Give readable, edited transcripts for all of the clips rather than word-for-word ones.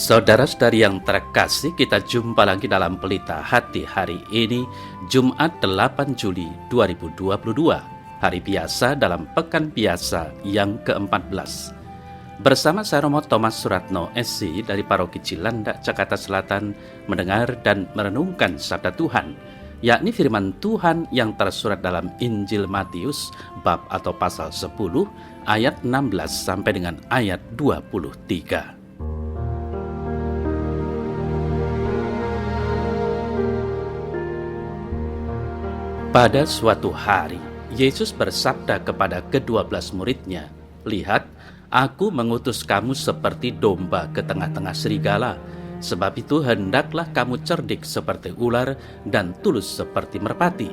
Saudara-saudari yang terkasih, kita jumpa lagi dalam Pelita Hati hari ini, Jumat 8 Juli 2022, hari biasa dalam Pekan Biasa yang ke-14. Bersama saya Romo Thomas Suratno SC dari Paroki Cilandak, Jakarta Selatan, mendengar dan merenungkan sabda Tuhan, yakni firman Tuhan yang tersurat dalam Injil Matius, bab atau pasal 10, ayat 16 sampai dengan ayat 23. Pada suatu hari, Yesus bersabda kepada ke-12 muridnya, "Lihat, aku mengutus kamu seperti domba ke tengah-tengah serigala. Sebab itu hendaklah kamu cerdik seperti ular dan tulus seperti merpati.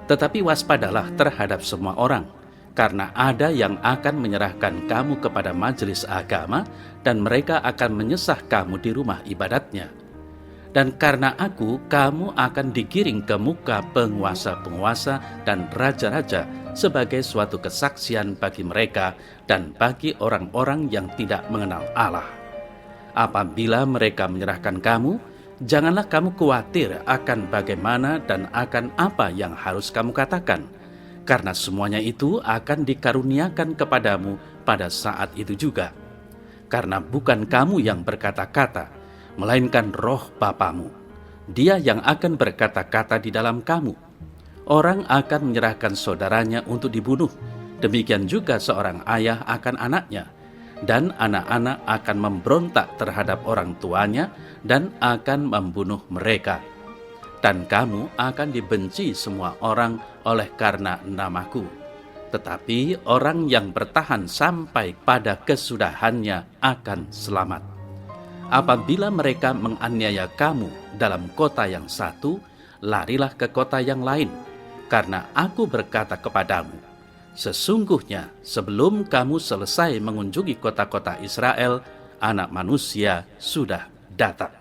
Tetapi waspadalah terhadap semua orang, karena ada yang akan menyerahkan kamu kepada majelis agama dan mereka akan menyesah kamu di rumah ibadatnya. Dan karena aku, kamu akan digiring ke muka penguasa-penguasa dan raja-raja sebagai suatu kesaksian bagi mereka dan bagi orang-orang yang tidak mengenal Allah. Apabila mereka menyerahkan kamu, janganlah kamu khawatir akan bagaimana dan akan apa yang harus kamu katakan, karena semuanya itu akan dikaruniakan kepadamu pada saat itu juga. Karena bukan kamu yang berkata-kata, melainkan Roh Bapamu. Dia yang akan berkata-kata di dalam kamu. Orang akan menyerahkan saudaranya untuk dibunuh. Demikian juga seorang ayah akan anaknya. Dan anak-anak akan memberontak terhadap orang tuanya dan akan membunuh mereka. Dan kamu akan dibenci semua orang oleh karena namaku. Tetapi orang yang bertahan sampai pada kesudahannya akan selamat. Apabila mereka menganiaya kamu dalam kota yang satu, larilah ke kota yang lain, karena aku berkata kepadamu, sesungguhnya sebelum kamu selesai mengunjungi kota-kota Israel, Anak Manusia sudah datang."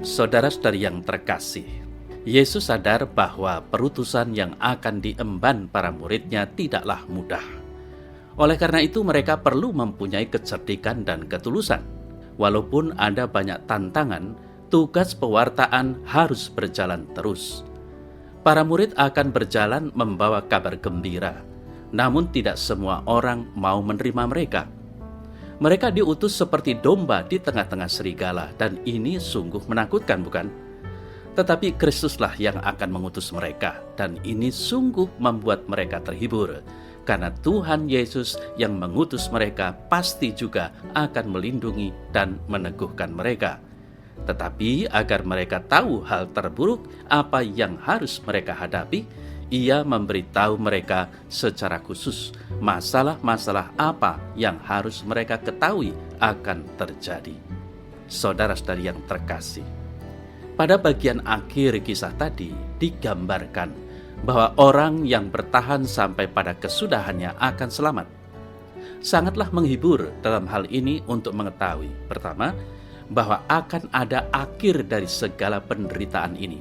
Saudara-saudari yang terkasih, Yesus sadar bahwa perutusan yang akan diemban para muridnya tidaklah mudah. Oleh karena itu mereka perlu mempunyai kecerdikan dan ketulusan. Walaupun ada banyak tantangan, tugas pewartaan harus berjalan terus. Para murid akan berjalan membawa kabar gembira, namun tidak semua orang mau menerima mereka. Mereka diutus seperti domba di tengah-tengah serigala, dan ini sungguh menakutkan, bukan? Tetapi Kristuslah yang akan mengutus mereka, dan ini sungguh membuat mereka terhibur, karena Tuhan Yesus yang mengutus mereka pasti juga akan melindungi dan meneguhkan mereka. Tetapi agar mereka tahu hal terburuk apa yang harus mereka hadapi, Ia memberitahu mereka secara khusus masalah-masalah apa yang harus mereka ketahui akan terjadi. Saudara-saudari yang terkasih, pada bagian akhir kisah tadi digambarkan bahwa orang yang bertahan sampai pada kesudahannya akan selamat. Sangatlah menghibur dalam hal ini untuk mengetahui, pertama, bahwa akan ada akhir dari segala penderitaan ini.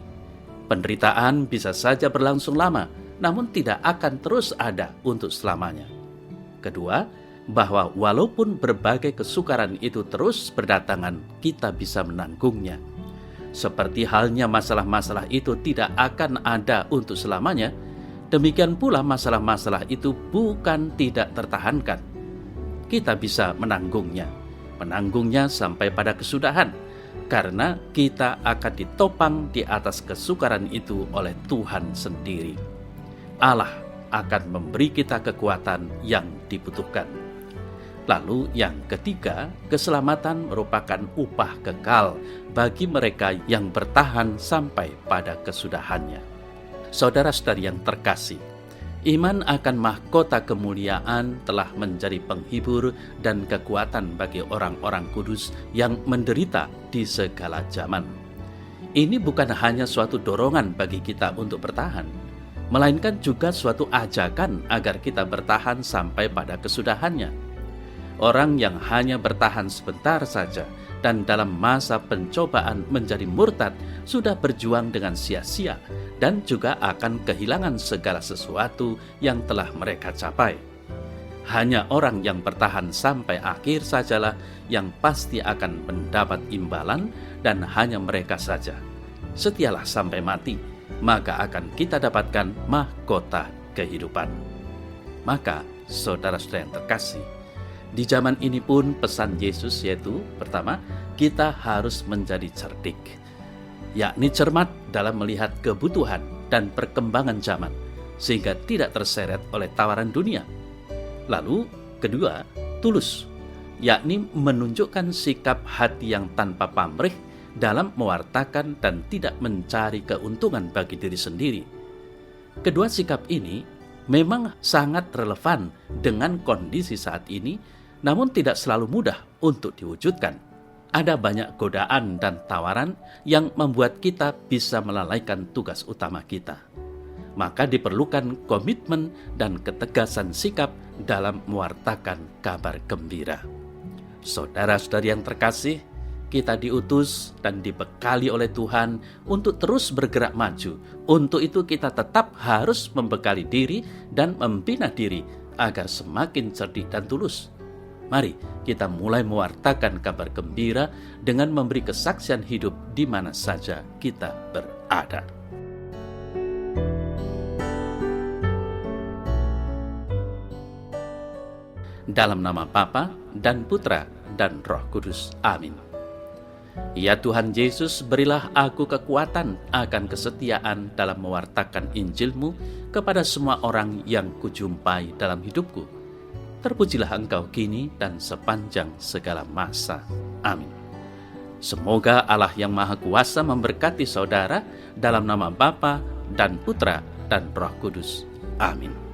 Penderitaan bisa saja berlangsung lama, namun tidak akan terus ada untuk selamanya. Kedua, bahwa walaupun berbagai kesukaran itu terus berdatangan, kita bisa menanggungnya. Seperti halnya masalah-masalah itu tidak akan ada untuk selamanya, demikian pula masalah-masalah itu bukan tidak tertahankan. Kita bisa menanggungnya sampai pada kesudahan, karena kita akan ditopang di atas kesukaran itu oleh Tuhan sendiri. Allah akan memberi kita kekuatan yang dibutuhkan. Lalu yang ketiga, keselamatan merupakan upah kekal bagi mereka yang bertahan sampai pada kesudahannya. Saudara-saudari yang terkasih, iman akan mahkota kemuliaan telah menjadi penghibur dan kekuatan bagi orang-orang kudus yang menderita di segala zaman. Ini bukan hanya suatu dorongan bagi kita untuk bertahan, melainkan juga suatu ajakan agar kita bertahan sampai pada kesudahannya. Orang yang hanya bertahan sebentar saja dan dalam masa pencobaan menjadi murtad sudah berjuang dengan sia-sia dan juga akan kehilangan segala sesuatu yang telah mereka capai. Hanya orang yang bertahan sampai akhir sajalah yang pasti akan mendapat imbalan, dan hanya mereka saja. Setialah sampai mati, maka akan kita dapatkan mahkota kehidupan. Maka, saudara-saudara yang terkasih, di zaman ini pun pesan Yesus yaitu, pertama, kita harus menjadi cerdik, yakni cermat dalam melihat kebutuhan dan perkembangan zaman, sehingga tidak terseret oleh tawaran dunia. Lalu, kedua, tulus, yakni menunjukkan sikap hati yang tanpa pamrih dalam mewartakan dan tidak mencari keuntungan bagi diri sendiri. Kedua sikap ini memang sangat relevan dengan kondisi saat ini, namun tidak selalu mudah untuk diwujudkan. Ada banyak godaan dan tawaran yang membuat kita bisa melalaikan tugas utama kita. Maka diperlukan komitmen dan ketegasan sikap dalam mewartakan kabar gembira. Saudara-saudari yang terkasih, kita diutus dan dibekali oleh Tuhan untuk terus bergerak maju. Untuk itu kita tetap harus membekali diri dan membina diri agar semakin cerdik dan tulus. Mari kita mulai mewartakan kabar gembira dengan memberi kesaksian hidup di mana saja kita berada. Dalam nama Bapa dan Putra dan Roh Kudus. Amin. Ya Tuhan Yesus, berilah aku kekuatan akan kesetiaan dalam mewartakan Injil-Mu kepada semua orang yang kujumpai dalam hidupku. Terpujilah Engkau kini dan sepanjang segala masa. Amin. Semoga Allah yang Maha Kuasa memberkati saudara dalam nama Bapa dan Putra dan Roh Kudus. Amin.